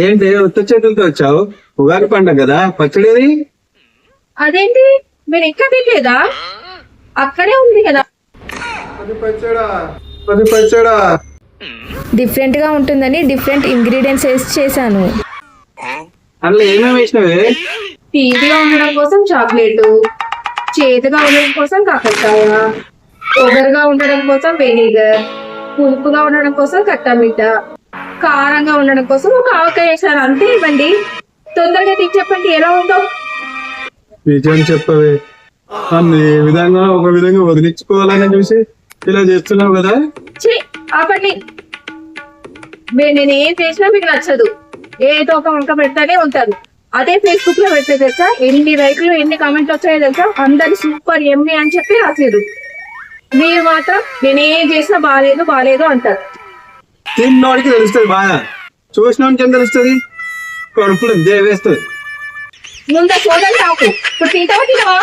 ఏంటి ఉత్త చేతులతో వచ్చావు? ఉగాది పండుగ కదా, పచ్చడిది. అదేంటి మీరు ఇంకా తెలియదా? అక్కడే ఉంది కదా. అది పచ్చడా. డిఫరెంట్ గా ఉంటుందని డిఫరెంట్ ఇంగ్రీడియంట్స్ వేసి చేశాను. అందులో ఏమేమి వేసినవే? తీపిగా ఉండడం కోసం చాక్లెట్, చేదుగా ఉండడం కోసం కాకరకాయ, ఒగరుగా ఉండడం కోసం వెనిగర్, పులుపుగా ఉండడం కోసం కట్టమిట్ట, కారంగా ఉండడం కోసం ఒక ఆవకాయ వేసారు. అంతే ఇవ్వండి. తొందరగా తీసి చెప్పండి ఎలా ఉందో. నిజం చెప్పవే. నన్ను ఏ విధంగా ఒక విధంగా వదిలించుకోవాలని చూసి ఇలా చేస్తున్నావు కదా. ఆపండి. నేను ఏం చేసినా మీకు నచ్చదు. ఏదో ఒక వంక పెడతానే ఉంటారు. అదే ఫేస్బుక్ లో పెడితే తెలుసా ఎన్ని లైక్లు ఎన్ని కామెంట్లు వచ్చాయో తెలుసా? అందరు సూపర్ ఎమ్మి అని చెప్పి రాసేరు. మీరు మాత్రం నేనేం చేసినా బాగాలేదు బాగాలేదు అంటారు. తిన్నోడికి తెలుస్తుంది బాగా, చూసినోడికి ఏం తెలుస్తుంది? కడుపులో దేవేస్తుంది. ముందు చూడాలి నాకు. ఇప్పుడు తింటావా తినవా?